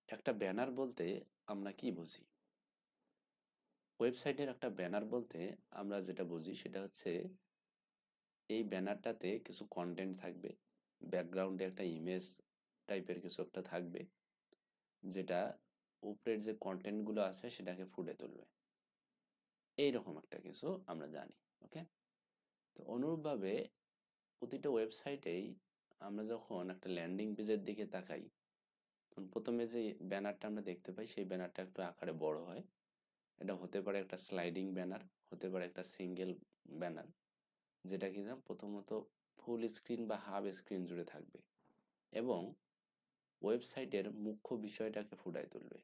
একটা ব্যানার বলতে আমরা কি বুঝি? ওয়েবসাইটের একটা ব্যানার বলতে আমরা যেটা বুঝি সেটা হচ্ছে এই ব্যানারটাতে কিছু কন্টেন্ট থাকবে, ব্যাকগ্রাউন্ডে একটা ইমেজ টাইপের কিছু একটা থাকবে, যেটা উপরের যে কন্টেন্টগুলো আছে সেটাকে ফুটে তুলবে। এইরকম একটা কিছু আমরা জানি। ওকে, তো অনুরূপভাবে প্রতিটা ওয়েবসাইটেই আমরা যখন একটা ল্যান্ডিং পেজের দিকে তাকাই, তখন প্রথমে যে ব্যানারটা আমরা দেখতে পাই সেই ব্যানারটা একটু আকারে বড় হয়। এটা হতে পারে একটা স্লাইডিং ব্যানার, হতে পারে একটা সিঙ্গেল ব্যানার, যেটা কিনা প্রথমত ফুল স্ক্রিন বা হাফ স্ক্রিন জুড়ে থাকবে এবং ওয়েবসাইটের মুখ্য বিষয়টাকে ফুটায় তুলবে।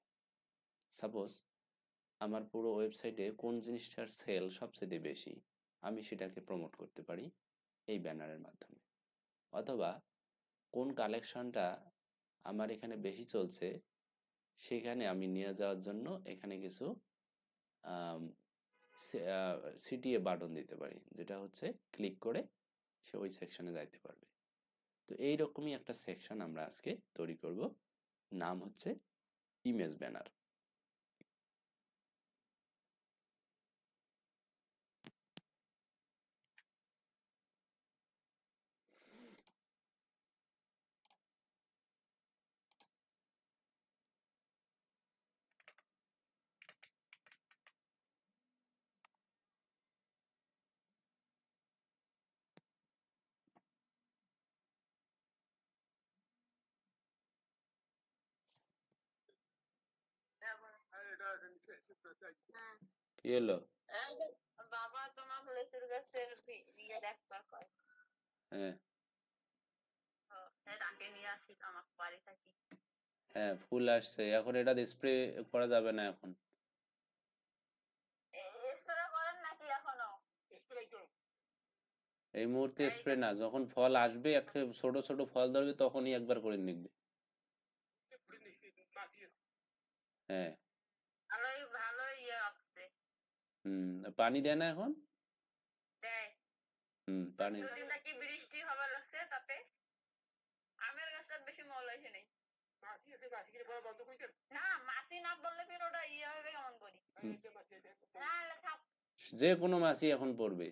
সাপোজ আমার পুরো ওয়েবসাইটে কোন জিনিসটার সেল সবচেয়ে বেশি, আমি সেটাকে প্রমোট করতে পারি এই ব্যানারের মাধ্যমে। অথবা কোন কালেকশনটা আমার এখানে বেশি চলছে সেখানে আমি নিয়ে যাওয়ার জন্য এখানে কিছু সিটিএ বাটন দিতে পারি, যেটা হচ্ছে ক্লিক করে সে ওই সেকশনে যাইতে পারবে। তো এইরকমই একটা সেকশন আমরা আজকে তৈরি করব, নাম হচ্ছে ইমেজ ব্যানার। কি হলো? বাবা তোমার লেচুর গাছের ইয়ে দেখবার কয় হ্যাঁ তাকে নিয়ে আসি তো আমার বাড়ি থাকি। হ্যাঁ, ফুল আসছে। এখন এটা স্প্রে করা যাবে না এখন। স্প্রে করেন নাকি এখনো? এই মুহূর্তে এই স্প্রে না, যখন ফল আসবে ছোট ছোট ফল ধরবে তখনই একবার করে নিবে। হ্যাঁ। ভালোই ভালোই ইয়ে আসছে। পানি দেয় না এখন? দেয়। পানি। দুদিন নাকি বৃষ্টি হবার লাগছে, তাতে আমের গাছটা বেশি মল হয়েছে নেই। না মাসি না বললে ফির ওটা ইয়ে হবে কেমন করি? না থাক। যে কোনো মাছই এখন পড়বে।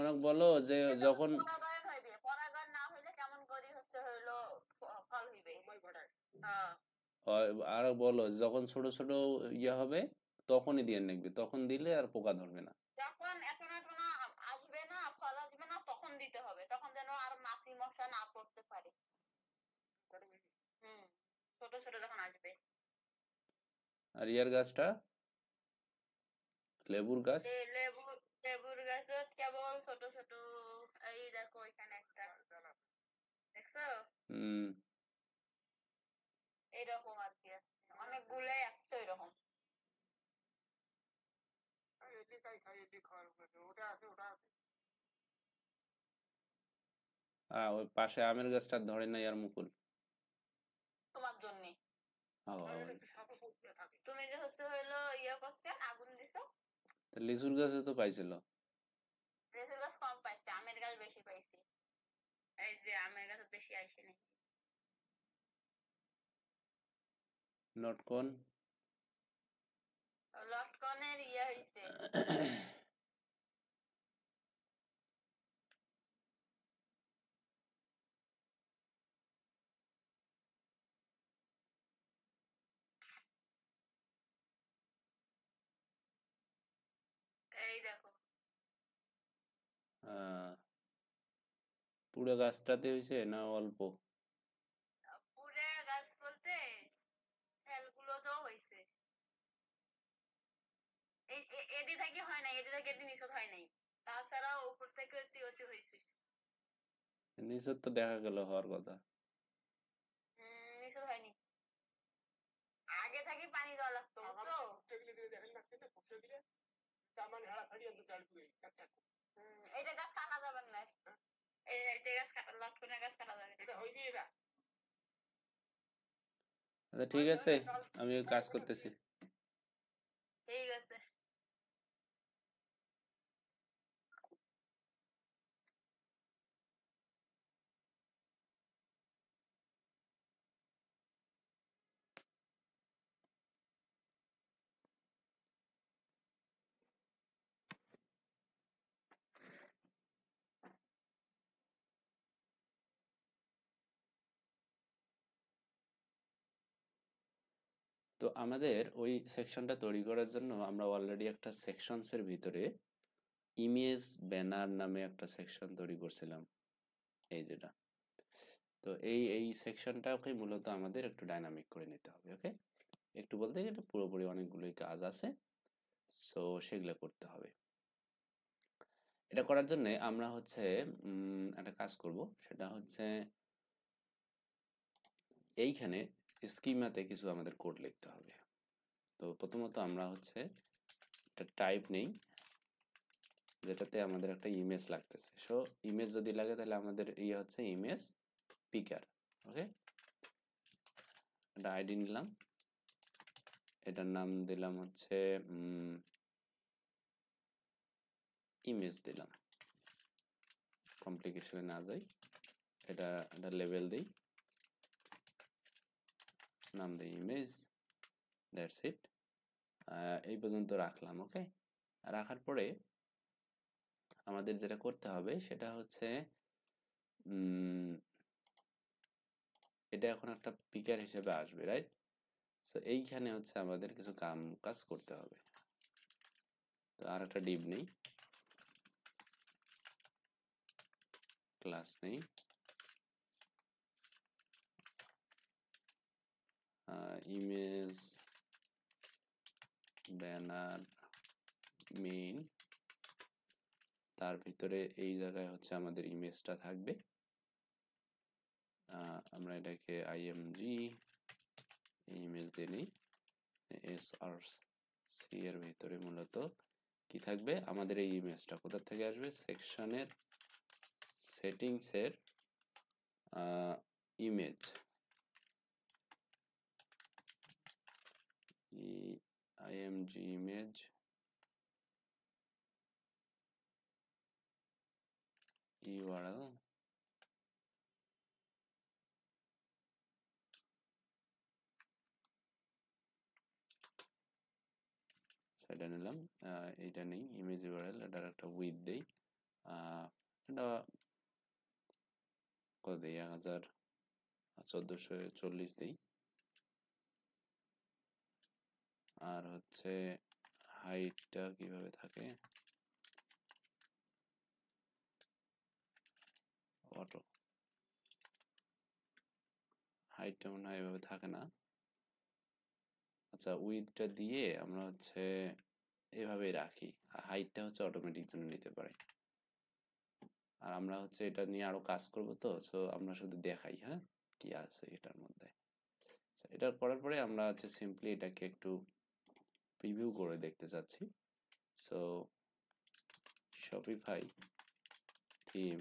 অনেক বলো যে যখন পরাগায়ন হইবে, পরাগায়ন না হইলে কেমন করি হচ্ছে হইলো ফল হইবে। হ্যাঁ আর বলো যখন ছোট ছোট ইয়ে হবে তখনই দিয়ে নেবে, তখন দিলে আর পোকা ধরবে না। যখন এখন এখনো আসবে না, ফল আসবে না, তখন দিতে হবে, তখন যেন আর মাছি মশা না পড়তে পারে। হুম, ছোট ছোট যখন আসবে। আর ইয়ার গাছটা, লেবুর গাছ। লেবুর লেবুর গাছত কেবল ছোট ছোট, এই দেখো এখানে একটা দেখছো, হুম। এইরকম আর কি আছে, অনেকগুলাই আসছে এরকম। ওই পাশে আমের গাছটা ধরে নাই আর মুকুল। তোমার জন্য তুমি যে হচ্ছে হইলো ইয়ে করছে, আগুন দিছো। লিচুর গাছে তো পাইছিল। লেচুর গাছ কম পাইছে, আমের গাছ বেশি পাইছে। এই যে আমের গাছ বেশি আইসে নাকি। লটকন। লটকনের ইয়ে হইছে। এই দেখো পুরো গাছটাতে হয়েছে না অল্প? পুরে গাছ বলতে ফেলগুলো তো হইছে। এই এদি থেকে হয় নাই, এদি থেকে এদি নিচত হয় নাই, তাছাড়া উপর থেকে অতি অতি হয়েছে। নিচের তো দেখা গেল হওয়ার কথা। নিচত হয়নি, আগে থেকে পানি দেওয়া লাগতো বুঝছো। এইটা গাছ কাটা যাবে না, এইটা গাছ কাটা, লটকনের গাছ কাটা যাবে না। আচ্ছা ঠিক আছে, আমি কাজ করতেছি। ঠিক আছে। তো আমাদের ওই সেকশনটা তৈরি করার জন্য আমরা অলরেডি একটা সেকশনসের ভিতরে ইমেজ ব্যানার নামে একটা সেকশন তৈরি করছিলাম, এই যেটা। তো এই সেকশনটাকে মূলত আমাদের একটু ডাইনামিক করে নিতে হবে। ওকে, একটু বলতে এটা পুরোপুরি অনেকগুলোই কাজ আছে, সো সেগুলো করতে হবে। এটা করার জন্য আমরা হচ্ছে একটা কাজ করব, সেটা হচ্ছে এইখানে স্কিমাতে কিছু আমাদের কোড লিখতে হবে। তো প্রথমত আমরা হচ্ছে একটা টাইপ নেই যেটাতে আমাদের একটা ইমেজ লাগতেছে। সো ইমেজ যদি লাগে তাহলে আমাদের ইয়ে হচ্ছে ইমেজ পিকার। ওকে, একটা আইডি নিলাম, এটার নাম দিলাম হচ্ছে ইমেজ দিলাম, কমপ্লিকেশনে না যাই। এটা একটা লেভেল দিই, নাম দিই ইমেজ, দ্যাটস ইট। এই পর্যন্ত রাখলাম। ওকে, রাখার পরে আমাদের যেটা করতে হবে সেটা হচ্ছে এটা এখন একটা পিকার হিসেবে আসবে, রাইট? সো এইখানে হচ্ছে আমাদের কিছু কাজ করতে হবে। তো আর একটা ডিভ নেই, ক্লাস নেই, ইমেজ ব্যানার মেইন, তার ভিতরে এই জায়গায় হচ্ছে আমাদের ইমেজটা থাকবে। আমরা এটাকে img ইমেজ দিয়ে নিই। src এর ভিতরে মূলত কি থাকবে, আমাদের এই ইমেজটা কোথা থেকে আসবে, সেকশনের সেটিংসের ইমেজ, img ইমেজ url সেটা নিলাম। এইটা নেই ইমেজ ইউআরএল, এটার একটা উইথ দেই, এটা কত দিই, 1440 দিই। আর হচ্ছে হাইটটা কিভাবে থাকে, অটো, হাইটটা মনে হয় এভাবে থাকে না। আচ্ছা, উইথটা দিয়ে আমরা হচ্ছে এভাবেই রাখি, আর হাইটটা হচ্ছে অটোমেটিক জন্য নিতে পারে। আর আমরা হচ্ছে এটা নিয়ে আরো কাজ করব, তো সো আমরা শুধু দেখাই হ্যাঁ কি আছে এটার মধ্যে। এটা করার পরে আমরা হচ্ছে সিম্পলি এটাকে একটু প্রিভিউ করে দেখতে চাচ্ছি। সো শপিফাই থিম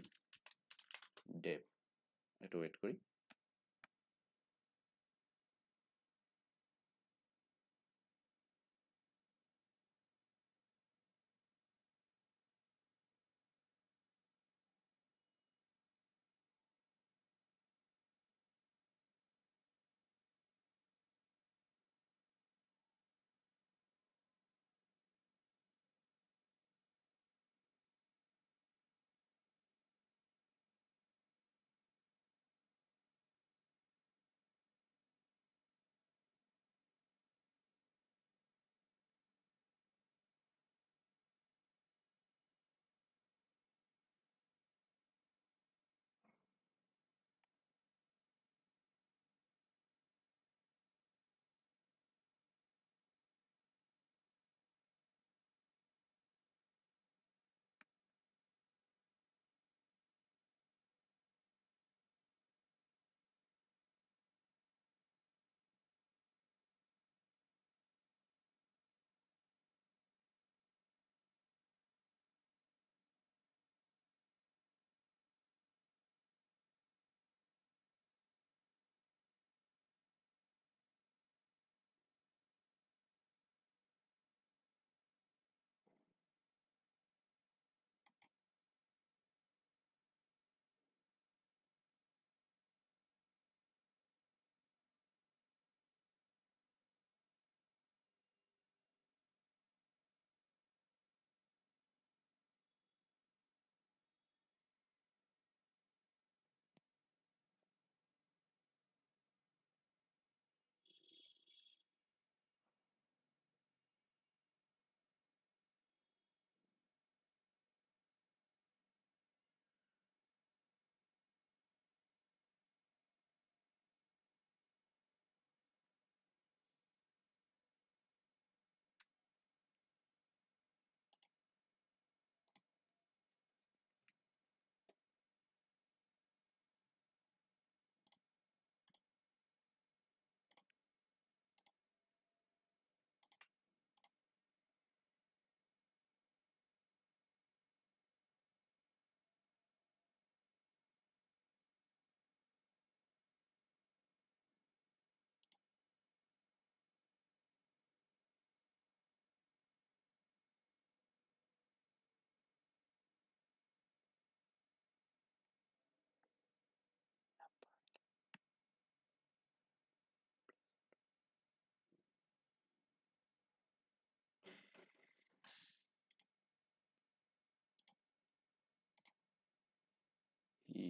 ডেভ, একটু ওয়েট করি।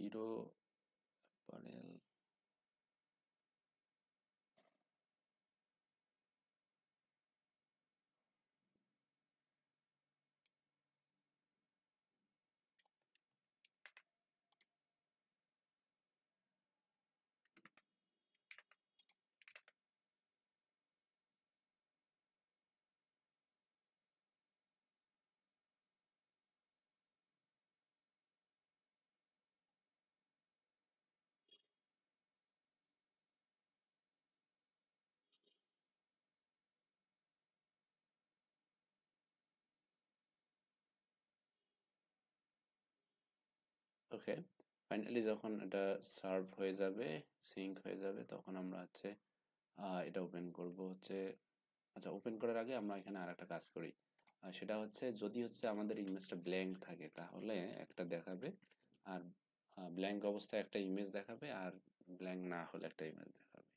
হিরো অ্যাপারেল ওকে ফাইনালি যখন এটা সার্ভ হয়ে যাবে সিঙ্ক হয়ে যাবে তখন আমরা হচ্ছে এটা ওপেন করব হচ্ছে আচ্ছা ওপেন করার আগে আমরা এখানে আর একটা কাজ করি সেটা হচ্ছে যদি হচ্ছে আমাদের ইমেজটা ব্ল্যাঙ্ক থাকে তাহলে একটা দেখাবে আর ব্ল্যাঙ্ক অবস্থায় একটা ইমেজ দেখাবে আর ব্ল্যাঙ্ক না হলে একটা ইমেজ দেখাবে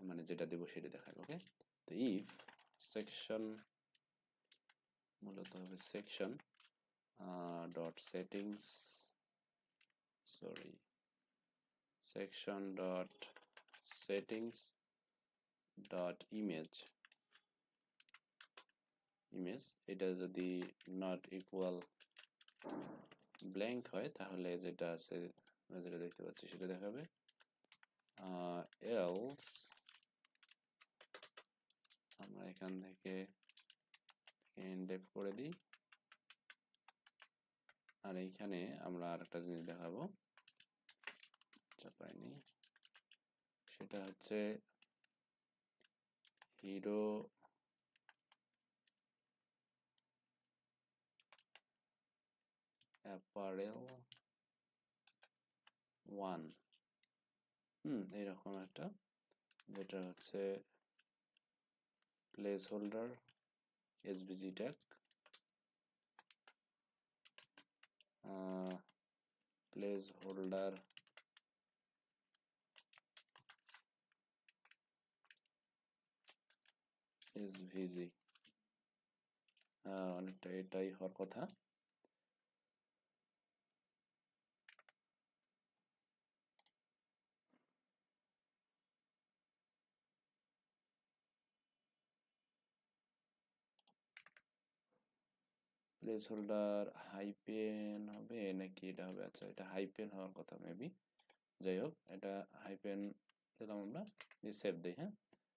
মানে যেটা দেবো সেটা দেখাবে ওকে তো ইফ সেকশন মূলত হবে section dot settings sorry section dot settings dot image এটা যদি not equal blank হয় তাহলে যেটা আছে আমরা যেটা দেখতে পাচ্ছি সেটা দেখাবে else আমরা এখান থেকে endef করে দিই আর এইখানে আমরা আরেকটা জিনিস দেখাবো চাপাইনি সেটা হচ্ছে হিরো অ্যাপারেল 1 এইরকম একটা যেটা হচ্ছে place holder SVG tag place holder SVG অনেকটা এটাই হওয়ার কথা প্লেস হোল্ডার হাইপেন হবে নাকি এটা হবে আচ্ছা এটা হাইপেন হওয়ার কথা মেবি যাই হোক এটা হাইপেন দিলাম আমরা দিয়ে সেভ দিই হ্যাঁ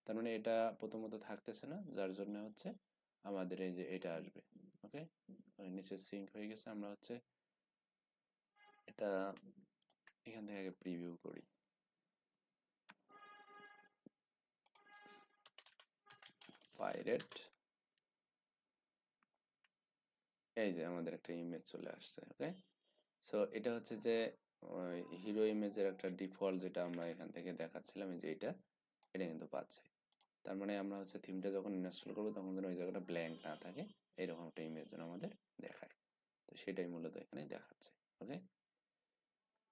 তার মানে এটা প্রথমত থাকতেছে না যার জন্য হচ্ছে আমাদের এই যে এটা আসবে ওকে নিচে সিঙ্ক হয়ে গেছে আমরা হচ্ছে এটা এখান থেকে আগে প্রিভিউ করি পাইরেট এই যে আমাদের একটা ইমেজ চলে আসছে ওকে সো এটা হচ্ছে যে হিরো ইমেজের একটা ডিফল্ট যেটা আমরা এখান থেকে দেখাচ্ছিলাম যে এটা কিন্তু পাচ্ছে তার মানে আমরা হচ্ছে থিমটা যখন ইনস্টল করবো তখন যেন ওই জায়গাটা ব্ল্যাঙ্ক না থাকে এরকম একটা ইমেজ যেন আমাদের দেখায় তো সেটাই মূলত এখানে দেখাচ্ছে ওকে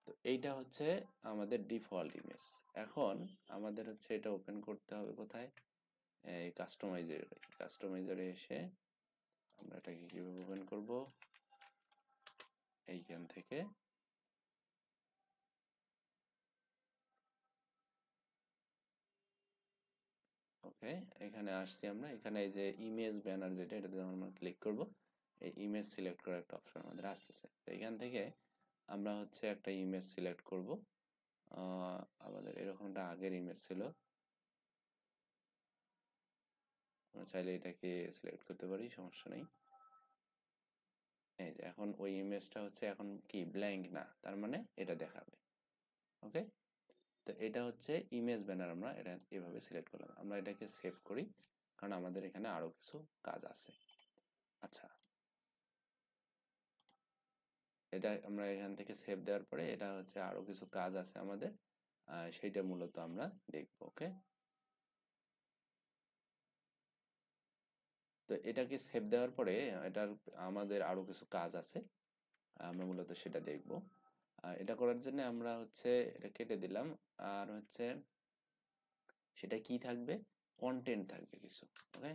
তো এইটা হচ্ছে আমাদের ডিফল্ট ইমেজ এখন আমাদের হচ্ছে এটা ওপেন করতে হবে কোথায় এই কাস্টমাইজারে এসে আমরা এটাকে কিভাবে ওপেন করব এইখান থেকে ওকে এখানে আসছি আমরা এখানে এই যে ইমেজ ব্যানার যেটা এটাতে যখন আমরা ক্লিক করব এই ইমেজ সিলেক্ট করার একটা অপশন আমাদের আসতেছে তো এখান থেকে আমরা হচ্ছে একটা ইমেজ সিলেক্ট করব আমাদের এরকমটা আগের ইমেজ ছিল আমরা চাইলে এটাকে সিলেক্ট করতে পারি সমস্যা নেই এই যে এখন ওই ইমেজটা হচ্ছে এখন কি ব্ল্যাঙ্ক না তার মানে এটা দেখাবে ওকে তো এটা হচ্ছে ইমেজ ব্যানার আমরা এটা এভাবে সিলেক্ট করলাম আমরা এটাকে সেভ করি কারণ আমাদের এখানে আরো কিছু কাজ আছে আচ্ছা এটা আমরা এখান থেকে সেভ দেওয়ার পরে এটা হচ্ছে আরো কিছু কাজ আছে আমাদের সেইটা মূলত আমরা দেখব ওকে তো এটাকে সেভ দেওয়ার পরে এটার আমাদের আরো কিছু কাজ আছে আমরা মূলত সেটা দেখব এটা করার জন্য আমরা হচ্ছে এটা কেটে দিলাম আর হচ্ছে সেটা কি থাকবে কন্টেন্ট থাকবে কিছু ওকে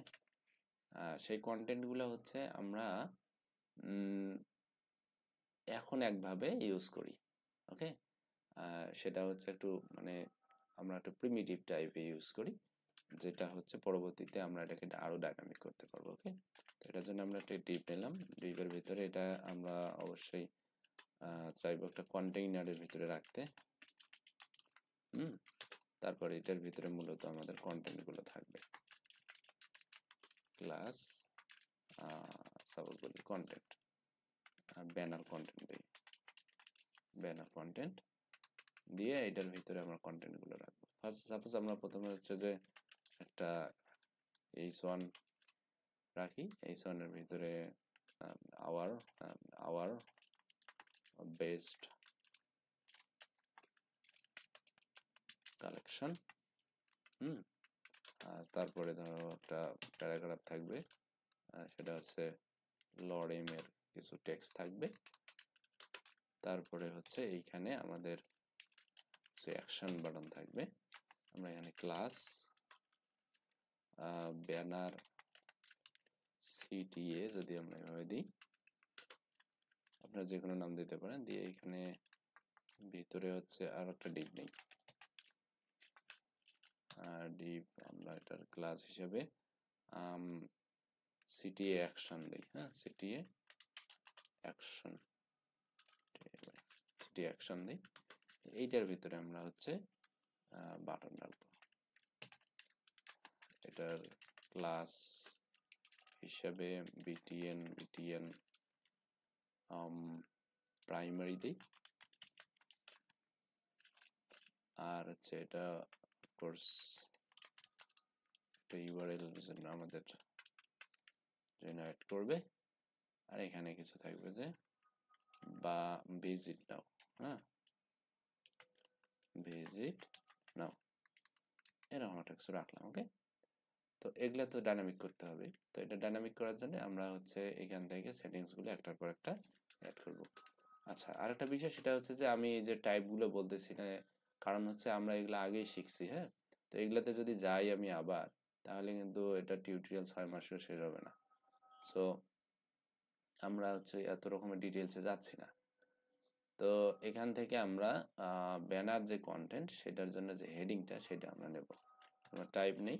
সেই কন্টেন্ট গুলো হচ্ছে আমরা এখন একভাবে ইউজ করি ওকে, সেটা হচ্ছে একটু মানে আমরা একটু প্রিমিটিভ টাইপে ইউজ করি, যেটা হচ্ছে পরবর্তীতে আমরা এটাকে আরো ডাইনামিক করতে পারবো। ওকে, তো এটার জন্য আমরা একটা ডিপ নিলাম, ডিপের ভিতরে এটা আমরা অবশ্যই চাইবো একটা কন্টেইনারের ভিতরে রাখতে। তারপর এটার ভিতরে মূলত আমাদের কন্টেন্ট গুলো থাকবে, ক্লাস সাপোজ বলি কন্টেন্ট, ব্যানার কন্টেন্ট দিই, ব্যানার কন্টেন্ট দিয়ে এটার ভিতরে আমরা কন্টেন্ট গুলো রাখবো। ফার্স্ট সাপোজ আমরা প্রথমে হচ্ছে যে একটা h1 রাখি, h1 এর ভিতরে আওয়ার বেস্ট কালেকশন। আর তারপরে ধরো একটা প্যারাগ্রাফ থাকবে, সেটা হচ্ছে লরেম এর কিছু টেক্সট থাকবে। তারপরে হচ্ছে এইখানে আমাদের কিছু অ্যাকশন বাটন থাকবে। আমরা এখানে ক্লাস ব্যানার সিটিএ যদি আমরা এভাবে দিই, আপনারা যে কোনো নাম দিতে পারেন, দিয়ে এখানে ভিতরে হচ্ছে আর একটা ডিপ নেই, ডিপ আমরা এটার ক্লাস হিসেবে সিটিএ অ্যাকশন দিই। হ্যাঁ, সিটিএ অ্যাকশন, সিটি অ্যাকশন দিই। এইটার ভিতরে আমরা হচ্ছে বাটন রাখবো, এটার ক্লাস হিসাবে বিটিএন প্রাইমারি দিই। আর হচ্ছে এটা কোর্স একটা ইউআরএল জন্য আমাদের জেনারেট করবে। আর এখানে কিছু থাকবে যে বা ভিজিট নাও, হ্যাঁ ভিজিট নাও, এরকম একটা কিছু রাখলাম। ওকে, তো এগুলা তো ডাইনামিক করতে হবে। তো এটা ডাইনামিক করার জন্য আমরা হচ্ছে এখান থেকে সেটিংস গুলো একটার পর একটা অ্যাড করব। আচ্ছা, আরেকটা বিষয় সেটা হচ্ছে যে আমি এই যে টাইপ গুলো বলতেছি না, কারণ হচ্ছে আমরা এগুলো আগেই শিখছি। হ্যাঁ, তো এগুলাতে যদি যাই আমি আবার, তাহলে কিন্তু এটা টিউটোরিয়াল 6 মাসেও শেষ হবে না। সো আমরা হচ্ছে এত রকমের ডিটেলসে যাচ্ছি না। তো এখান থেকে আমরা ব্যানার যে কন্টেন্ট সেটার জন্য যে হেডিংটা সেটা আমরা নেব, আমরা টাইপ নেই।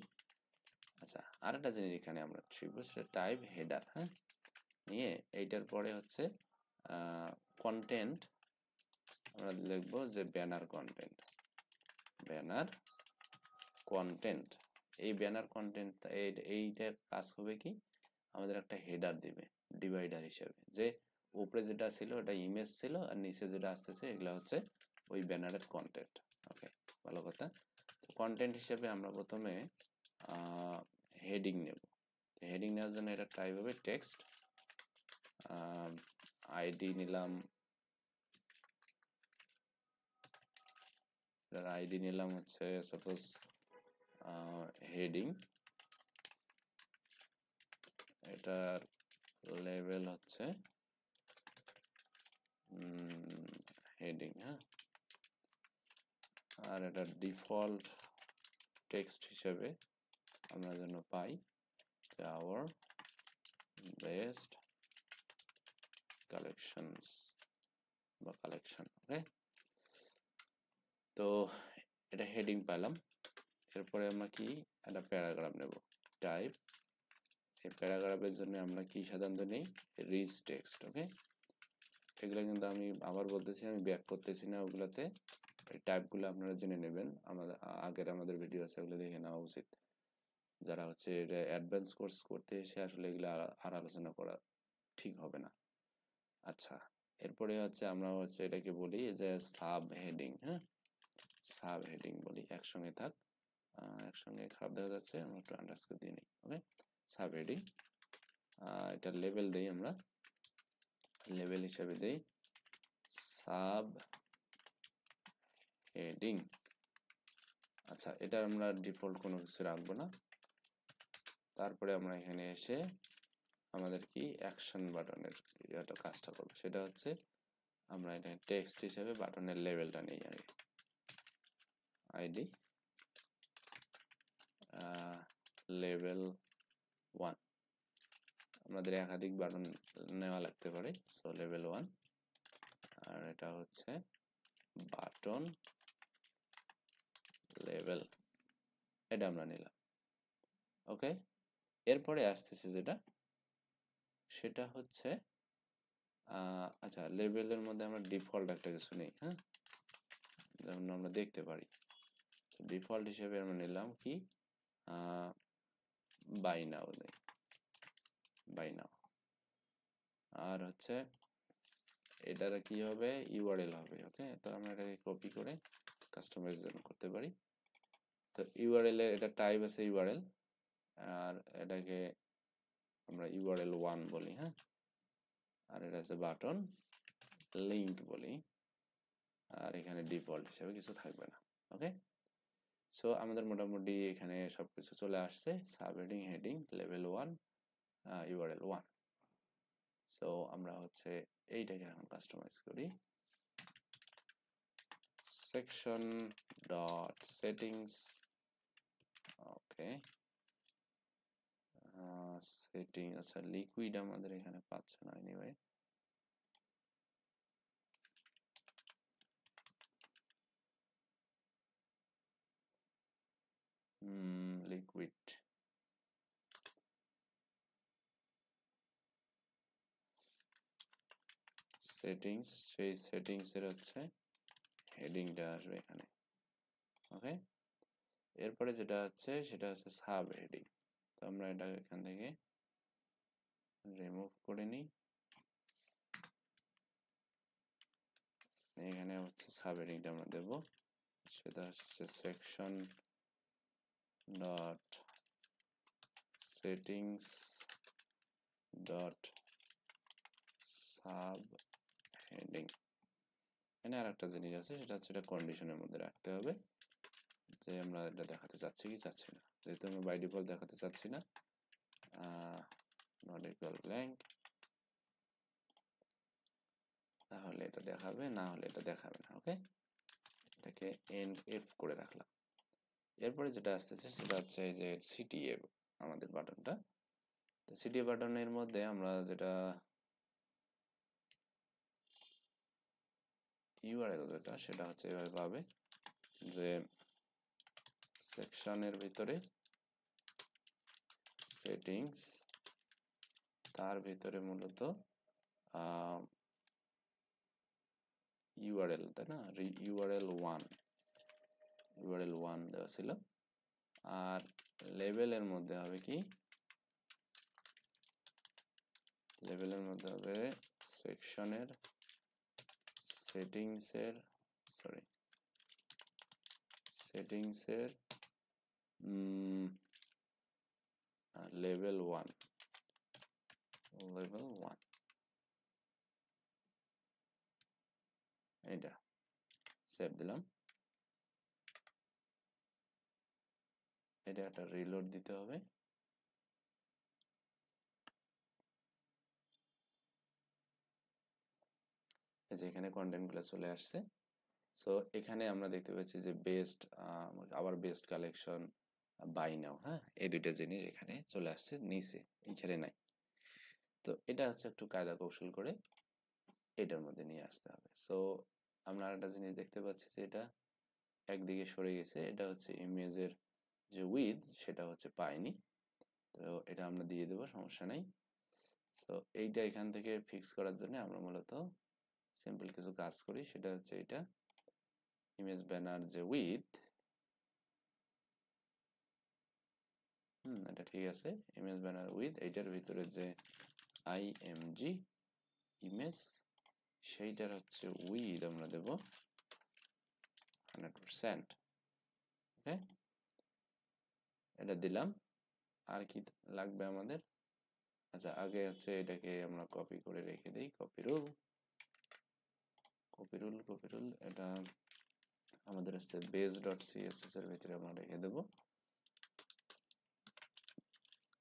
আচ্ছা, আরেকটা জিনিস এখানে আমরা শিখবো, সেটা টাইপ হেডার। হ্যাঁ, নিয়ে এইটার পরে হচ্ছে কন্টেন্ট আমরা লিখবো যে ব্যানার কন্টেন্ট, ব্যানার কন্টেন্ট। এই ব্যানার কন্টেন্ট এইটা কাজ হবে কি, আমাদের একটা হেডার দিবে ডিভাইডার হিসেবে, যে উপরে যেটা ছিল ওটা ইমেজ ছিল, আর নিচে যেটা আসতেছে এগুলা হচ্ছে ওই ব্যানারের কন্টেন্ট। ওকে, ভালো কথা। তো কন্টেন্ট হিসেবে আমরা প্রথমে হেডিং নেব। হেডিং নেওয়ার জন্য এটা টাইপ হবে টেক্সট, আইডি নিলাম, আইডি নিলাম হচ্ছে সাপোজ হেডিং, এটার লেভেল হচ্ছে হেডিং। হ্যাঁ, আর এটা ডিফল্ট টেক্সট হিসেবে আমরা যেন পাই আওয়ার বেস্ট কালেকশনস বা কালেকশন। ওকে, তো এটা হেডিং পেলাম। এরপরে আমরা কি একটা প্যারাগ্রাফ নেব, টাইপ। এই প্যারাগ্রাফের জন্য আমরা কি সাধারণত নেই, রিচ টেক্সট। ওকে, এগুলো কিন্তু আমি আবার বলতেছি, আমি ব্যাক করতেছি না ওগুলাতে, এই টাইপগুলো আপনারা জেনে নেবেন, আমাদের ভিডিও আছে, ওগুলো দেখে নেওয়া উচিত। যারা হচ্ছে এটা অ্যাডভান্স কোর্স করতে এসে আসলে এগুলো আর আলোচনা করা ঠিক হবে না। আচ্ছা, এরপরে হচ্ছে আমরা হচ্ছে এটাকে বলি যে সাব হেডিং। হ্যাঁ, সাব হেডিং বলি, একসঙ্গে থাক, একসঙ্গে খারাপ দেখা যাচ্ছে, আমরা একটু আন্ডারস্কোর দিয়ে নিই। ওকে, সাব হেডিং, এটা লেভেল দেই, আমরা লেভেল হিসাবে দেই সাব হেডিং। আচ্ছা, এটা আমরা ডিফল্ট কোনো কিছু রাখবো না। তারপরে আমরা এখানে এসে আমাদের কি অ্যাকশন বাটনের এটা কাজটা করবো, সেটা হচ্ছে আমরা এটা টেক্সট হিসেবে বাটনের লেভেলটা নেই আগে, আইডি লেভেল 1, আমাদের একাধিক বাটন নেওয়া লাগতে পারে, সো লেভেল 1। আর এটা হচ্ছে বাটন লেভেল, এটা আমরা নিলাম। ওকে, এরপরে আসতেছে যেটা, সেটা হচ্ছে আচ্ছা, লেভেলের মধ্যে আমরা ডিফল্ট একটা কিছু নেই, হ্যাঁ, যেমন আমরা দেখতে পারি। ডিফল্ট হিসেবে আমরা নিলাম কি, বাই নাও নেই, বাই নাও। আর হচ্ছে এটার কি হবে, ইউআরএল হবে। ওকে, তো আমরা এটাকে কপি করে কাস্টমাইজেশন করতে পারি। তো ইউআরএল এর এটা টাইপ আছে ইউআরএল, আর এটাকে আমরা ইউআরএল 1 বলি, হ্যাঁ, আর এটা আছে বাটন লিংক বলি, আর এখানে ডিফল্ট হিসেবে কিছু থাকবে না। ওকে, সো আমাদের মোটামুটি এখানে সবকিছু চলে আসছে, subheading, heading, level 1, URL 1। So আমরা হচ্ছে এইটাকে এখন কাস্টমাইজ করি, সেকশন ডট সেটিংস। ওকে, সেটিং, আচ্ছা লিকুইড আমাদের এখানে পাচ্ছে না, এনিওয়ে লিকুইড, সেটিংস, সেই সেটিংস এর হচ্ছে হেডিংটা আসবে এখানে। ওকে, এরপরে যেটা আছে সেটা হচ্ছে সাব হেডিং। তো আমরা এটা এখান থেকে রিমুভ করে নিই, এখানে হচ্ছে সাব হেডিংটা আমরা দেব, সেটা হচ্ছে section dot settings dot sub heading. এখানে আর একটা জিনিস আছে, সেটা হচ্ছে এটা কন্ডিশনের মধ্যে রাখতে হবে, যে আমরা এটা দেখাতে চাচ্ছি কি চাচ্ছি না। যেহেতু আমরা বাই ডিফল্ট দেখাতে চাচ্ছি না, নট ইকুয়াল ব্ল্যাঙ্ক, তাহলে এটা দেখাবে, না হলে এটা দেখাবে না। ওকে, এটাকে এনএফ করে রাখলাম। এরপরে যেটা আসতেছে সেটা হচ্ছে এই যে সিটিএ আমাদের বাটনটা। তো সিটিএ বাটনের মধ্যে আমরা যেটা ইউআরএল যেটা, সেটা হচ্ছে এভাবে পাবে যে সেকশনের ভিতরে সেটিংস, তার ভিতরে মূলত ইউআরএল, তাই না, ইউআরএল 1, ইউআরএল 1 দেওয়া ছিল। আর লেভেলের মধ্যে হবে কি, লেভেলের মধ্যে হবে সেকশনের সেটিংসের, সরি সেটিংসের লেভেল 1, লেভেল 1, এটা সেভ দিলাম। এটা একটা রিলোড দিতে হবে। এই যে এখানে কন্টেন্টগুলো চলে আসছে। সো এখানে আমরা দেখতে পাচ্ছি যে বেস্ট, আবার বেস্ট কালেকশন, বাই নাও, হ্যাঁ, এই দুইটা জিনিস এখানে চলে আসছে নিচে, এইখানে নাই। তো এটা হচ্ছে একটু কায়দা কৌশল করে এটার মধ্যে নিয়ে আসতে হবে। সো আমরা একটা জিনিস দেখতে পাচ্ছি যে এটা একদিকে সরে গেছে, এটা হচ্ছে ইমেজের যে উইথ সেটা হচ্ছে পাইনি। তো এটা আমরা দিয়ে দেবো, সমস্যা নাই। সো এইটা এখান থেকে ফিক্স করার জন্য আমরা মূলত সিম্পল কিছু কাজ করি, সেটা হচ্ছে এটা ইমেজ ব্যানার যে উইথ, এটা ঠিক আছে, ইমেজ ব্যানার উইথ, এইটার ভিতরে যে আইএমজি ইমেজ, সেইটার হচ্ছে উইথ আমরা দেব 100%। ওকে, এটা দিলাম। আর কি লাগবে আমাদের, আচ্ছা আগে হচ্ছে এটাকে আমরা কপি করে রেখে দিই, copy rule, copy rule, copy rule, এটা আমাদের হচ্ছে বেস ডট সিএসএস এর ভিতরে আমরা রেখে দেব।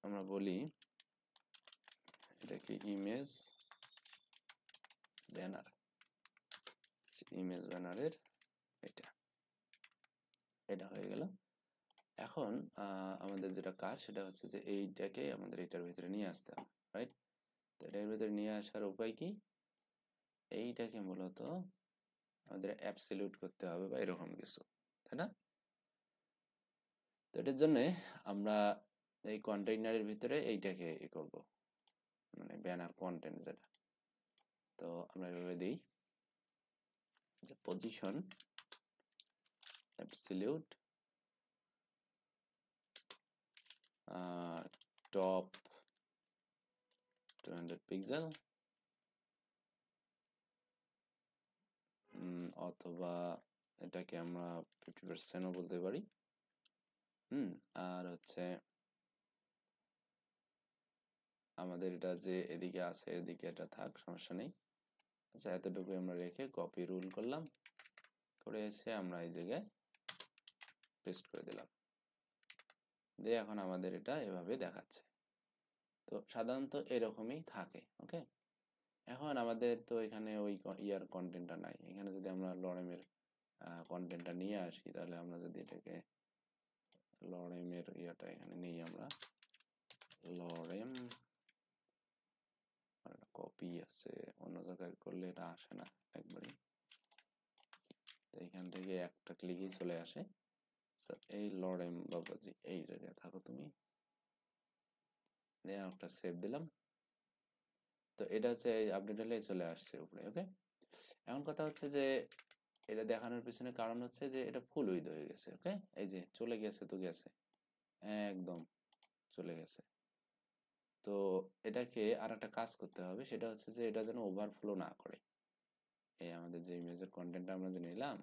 আমরা বলি এটাকে ইমেজ ব্যানার, ইমেজ ব্যানারের এটা, এটা হয়ে গেল। এখন আমাদের যেটা কাজ সেটা হচ্ছে যে এইটাকে আমাদের এটার ভিতরে নিয়ে আসতে হবে, রাইট? তো এটার ভিতরে নিয়ে আসার উপায় কি, এইটাকে মূলত আমাদের অ্যাবসলিউট করতে হবে বা এরকম কিছু, তাই না? তো এটার জন্য আমরা এই কন্টেইনারের ভিতরে এইটাকে করব, মানে ব্যানার কন্টেন্ট যেটা। তো আমরা এভাবে দিই যে পজিশন অ্যাবসলিউট টপ 200 পিক্সেল, অথবা এটাকে আমরা 50%ও বলতে পারি। আর হচ্ছে আমাদের এটা যে এদিকে আছে এদিকে এটা থাক, সমস্যা নেই। আচ্ছা, এতটুকু আমরা রেখে কপি রুল করলাম, করে এসে আমরা এই জায়গায় পেস্ট করে দিলাম, দিয়ে এখন আমাদের এটা এভাবে দেখাচ্ছে। তো সাধারণত এরকমই থাকে। ওকে, এখন আমাদের তো এখানে ওই ইয়ার কন্টেন্টটা নাই। এখানে যদি আমরা লরেমের কন্টেন্টটা নিয়ে আসি, তাহলে আমরা যদি এটাকে লরেমের ইয়াটা এখানে নেই, আমরা লরেম কপি আছে, অন্য জায়গায় করলে এটা আসে না একবারই, তো এখান থেকে একটা ক্লিকই চলে আসে। এই লরেম বাবাজি এই জায়গায় থাকো তুমি, একটা সেভ দিলাম। তো এটা হচ্ছে আপডেট হলে চলে আসছে উপরে। ওকে, এখন কথা হচ্ছে যে এটা দেখানোর পিছনে কারণ হচ্ছে যে এটা ফুল উইথ হয়ে গেছে। ওকে, এই যে চলে গেছে, তো গেছে একদম চলে গেছে। তো এটাকে আর একটা কাজ করতে হবে, সেটা হচ্ছে যে এটা যেন ওভারফ্লো না করে। এই আমাদের যে ইমেজের কন্টেন্টটা আমরা যে নিলাম,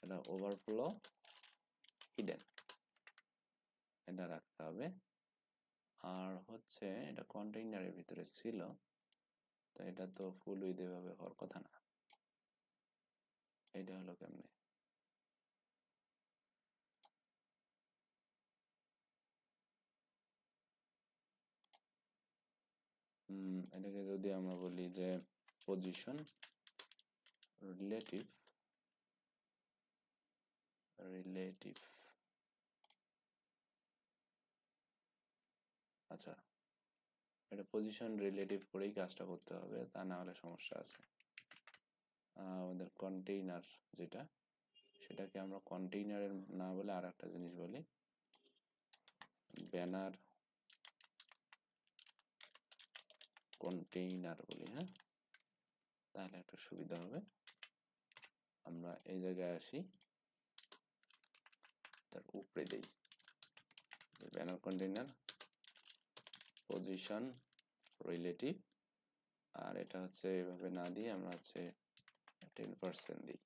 এটা ওভারফ্লো হিডেন, এটা রাখতে হবে। আর হচ্ছে এটা কন্টেইনারের ভিতরে ছিল, তো এটা তো ফুল উইথ এভাবে হওয়ার কথা না। এটা হলো কেমনে, এটাকে যদি আমরা বলি যে পজিশন রিলেটিভ, আচ্ছা এটা পজিশন রিলেটিভ করেই কাজটা করতে হবে, তা না হলে সমস্যা আছে। আমাদের কন্টেইনার যেটা, সেটাকে আমরা কন্টেইনারের না বলে আর একটা জিনিস বলি, ব্যানার কন্টেইনার বলি। হ্যাঁ, তাহলে একটা সুবিধা হবে। আমরা এই জায়গায় আসি, তার উপরে দেই ব্যানার কন্টেইনার পজিশন রিলেটিভ, আর এটা হচ্ছে এভাবে না দিয়ে আমরা হচ্ছে 10% দিই।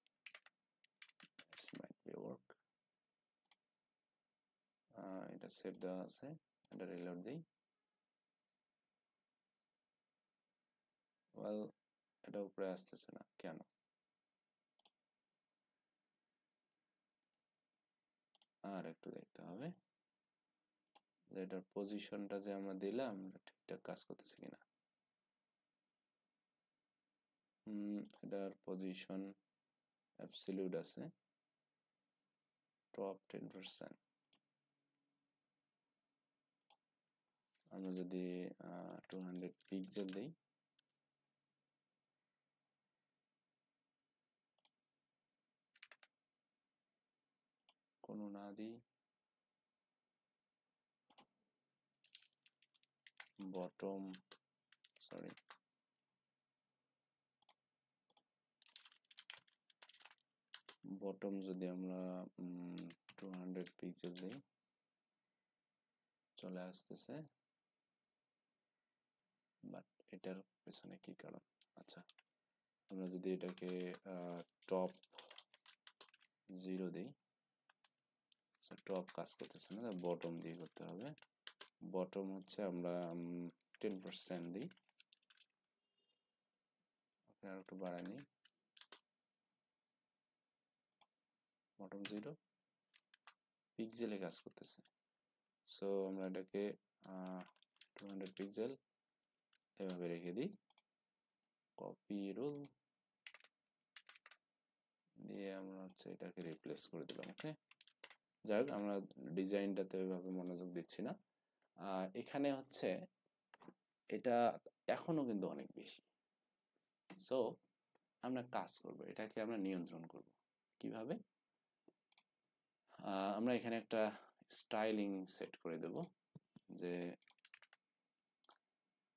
এটা সেভ দেওয়া আছে, এটা রিলোড দিই। এটা উপরে আসতেছে না কেন? আর একটু দেখতে হবে যে এটার পজিশনটা যে আমরা দিলাম ঠিকঠাক কাজ করতেছে কিনা। এটার পজিশন অ্যাবসলিউট আছে, টপ 10%। আমরা যদি 200 পিক্সেল দিই, কোনো না দিই, বটম যদি আমরা 200 পিক্সেল দিই, চলে আসতেছে, বাট এটার পেছনে কি কারণ? আচ্ছা, আমরা যদি এটাকে টপ 0 দিই, টপ কাজ করতেছে না, বটম দিয়ে করতে হবে। বটম হচ্ছে আমরা 10% দিই, আর একটু বাড়াই নিই, বটম 0 পিক্সেলে কাজ করতেছে। সো আমরা এটাকে 200 পিক্সেল এভাবে রেখে দিই, কপি রুল দিয়ে আমরা হচ্ছে এটাকে রিপ্লেস করে দিলাম। ওকে, যাই হোক, আমরা ডিজাইনটাতে ওইভাবে মনোযোগ দিচ্ছি না। এখানে হচ্ছে এটা এখনো কিন্তু অনেক বেশি। সো আমরা কাজ করব, এটাকে আমরা নিয়ন্ত্রণ করব কিভাবে? আমরা এখানে একটা স্টাইলিং সেট করে দেব, যে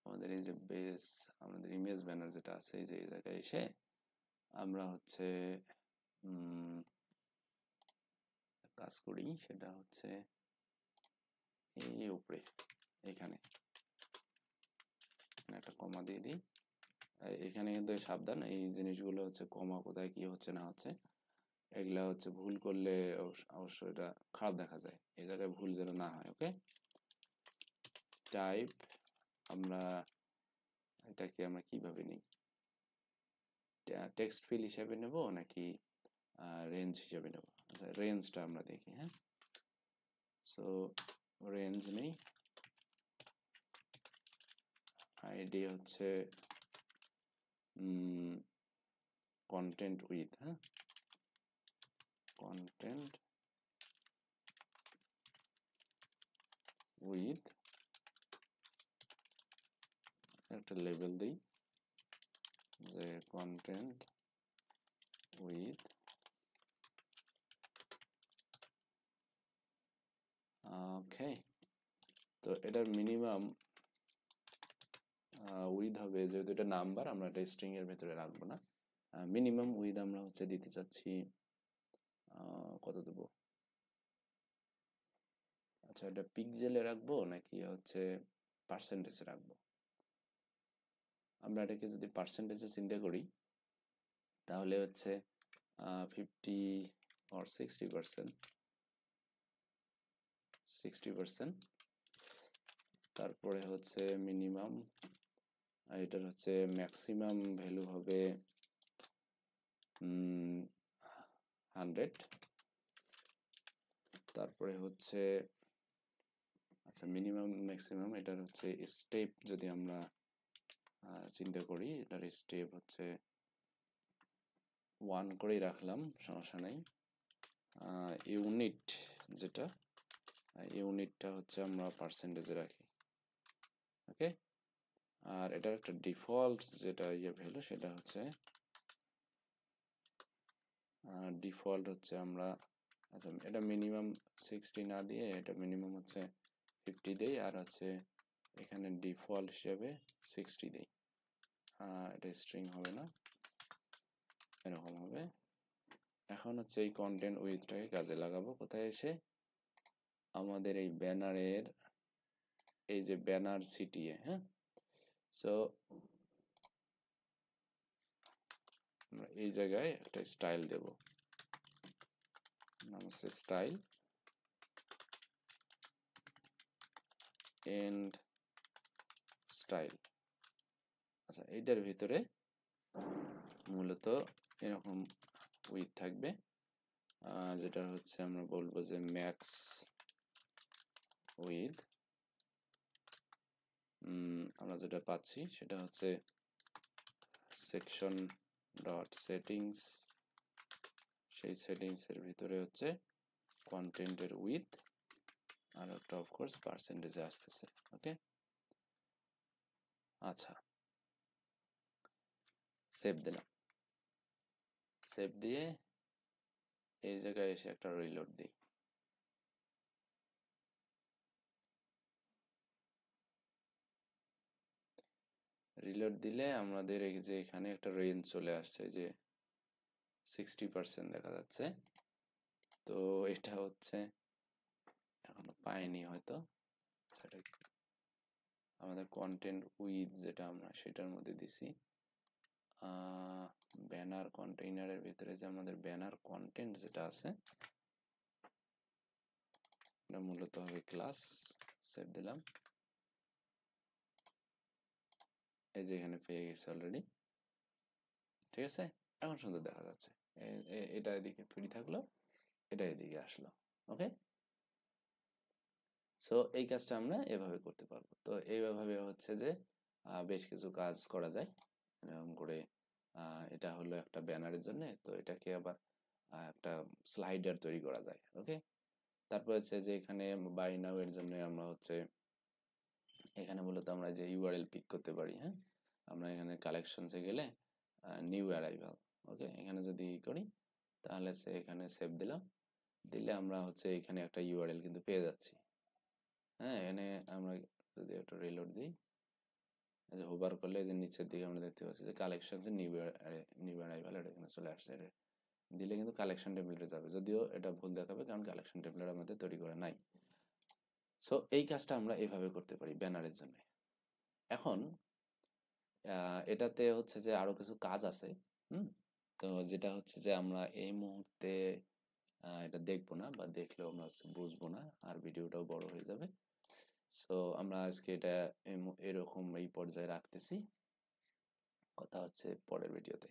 আমাদের এই যে বেস, আমাদের ইমেজ ব্যানার যেটা আছে এই যে এই জায়গায় এসে আমরা হচ্ছে কাজ করি, সেটা হচ্ছে এই উপরে এখানে একটা কমা দিয়ে দিই। এখানে কিন্তু সাবধান, এই জিনিসগুলো হচ্ছে কমা কোথায় কি হচ্ছে না হচ্ছে এগুলা হচ্ছে ভুল করলে অবশ্যই এটা খারাপ দেখা যায়, এই জায়গায় ভুল যেন না হয়। ওকে, টাইপ আমরা এটাকে আমরা কিভাবে নিই, টেক্সট ফিল হিসেবে নেব নাকি রেঞ্জ হিসেবে নেব? আচ্ছা, রেঞ্জটা আমরা দেখি। হ্যাঁ, সো রেঞ্জ নেই, আইডি হচ্ছে কন্টেন্ট উইথ, হ্যাঁ কন্টেন্ট উইথ, একটা লেবেল দিই যে কন্টেন্ট উইথ ওকে। তো এটার মিনিমাম উইথ হবে, যেহেতু এটা নাম্বার আমরা এটা স্ট্রিং এর ভেতরে রাখবো না, মিনিমাম উইথ আমরা হচ্ছে দিতে চাচ্ছি কত দেব? আচ্ছা, এটা পিক্সেলে রাখবো নাকি হচ্ছে পার্সেন্টেজে রাখবো? আমরা এটাকে যদি পার্সেন্টেজে চিন্তা করি তাহলে হচ্ছে 50 or 60%, তারপরে হচ্ছে মিনিমাম, আর এটার হচ্ছে ম্যাক্সিমাম ভ্যালু হবে 100, তারপরে হচ্ছে আচ্ছা মিনিমাম ম্যাক্সিমাম এটার হচ্ছে স্টেপ যদি আমরা চিন্তা করি, এটার স্টেপ হচ্ছে 1 করেই রাখলাম, সমস্যা নাই। ইউনিট যেটা, ইউনিটটা হচ্ছে আমরা পার্সেন্টেজে রাখি। ওকে, আর এটার একটা ডিফল্ট যেটা ভ্যালু সেটা হচ্ছে ডিফল্ট হচ্ছে আমরা, আচ্ছা এটা মিনিমাম 60 না দিয়ে এটা মিনিমাম হচ্ছে 50 দেই, আর হচ্ছে এখানে ডিফল্ট হিসেবে 60 দেই। এটা স্ট্রিং হবে না, এরকম হবে। এখন হচ্ছে এই কন্টেন্ট উইথটাকে কাজে লাগাবো কোথায় এসে, আমাদের এই ব্যানারের এই যে ব্যানার সিটিএ। হ্যাঁ, সো আমরা এই জায়গায় একটা স্টাইল দেব, নাম হচ্ছে স্টাইল এন্ড স্টাইল। আচ্ছা, এইটার ভিতরে মূলত এরকম উইথ থাকবে, যেটা হচ্ছে আমরা বলবো যে ম্যাক্স উইথ। আমরা যেটা পাচ্ছি সেটা হচ্ছে সেকশন ডট সেটিংস, সেই সেটিংসের ভিতরে হচ্ছে কন্টেন্টের উইথ, আর একটা অফকোর্স পার্সেন্টেজে আসতেছে। ওকে, আচ্ছা সেভ দিলাম, সেভ দিয়ে এই জায়গায় এসে একটা রিলোড দিই। রিলোড দিলে আমাদের এই যে এখানে একটা রেঞ্জ চলে আসছে, যে 60% দেখা যাচ্ছে। তো এটা হচ্ছে এখনো পাইনি হয়তো, আমাদের কন্টেন্ট উইথ যেটা আমরা সেটার মধ্যে দিছি, ব্যানার কন্টেইনারের ভিতরে যে আমাদের ব্যানার কন্টেন্ট যেটা আছে এটা মূলত হবে ক্লাস। সেভ দিলাম, এই যে এখানে পেয়ে গেছে অলরেডি। ঠিক আছে, এখন সুন্দর দেখা যাচ্ছে, এটা এদিকে ফ্রি থাকলো, এটা এদিকে আসলো। ওকে, সো এই কাজটা আমরা এভাবে করতে পারবো। তো এইভাবে হচ্ছে যে বেশ কিছু কাজ করা যায় এরকম করে। এটা হলো একটা ব্যানারের জন্য, তো এটাকে আবার একটা স্লাইডার তৈরি করা যায়। ওকে, তারপর হচ্ছে যে এখানে বাই নাও এর জন্য আমরা হচ্ছে এখানে মূলত আমরা যে ইউআরএল পিক করতে পারি। হ্যাঁ, আমরা এখানে কালেকশনসে গেলে নিউ অ্যারাইভাল। ওকে, এখানে যদি করি তাহলে এখানে সেভ দিলাম, দিলে আমরা হচ্ছে এখানে একটা ইউআরএল কিন্তু পেয়ে যাচ্ছি। হ্যাঁ, এখানে আমরা যদি একটা রিলোড দিই, হোভার করলে যে নিচের দিকে আমরা দেখতে পাচ্ছি যে কালেকশন যে নিউ অ্যারাইভাল, এটা এখানে চলে আসছে। এটা দিলে কিন্তু কালেকশন টেমপ্লেটে যাবে, যদিও এটা ভুল দেখাবে কারণ কালেকশন টেমপ্লেট আমাদের তৈরি করা নাই। সো এই কাজটা আমরা এইভাবে করতে পারি ব্যানারের জন্য। এখন এটাতে হচ্ছে যে আরো কিছু কাজ আছে। তো যেটা হচ্ছে যে আমরা এই মুহূর্তে এটা দেখবো না, বা দেখলেও আমরা বুঝবো না, আর ভিডিওটাও বড় হয়ে যাবে। সো আমরা আজকে এটা এরকম এই পর্যায়ে রাখতেছি। কথা হচ্ছে পরের ভিডিওতে।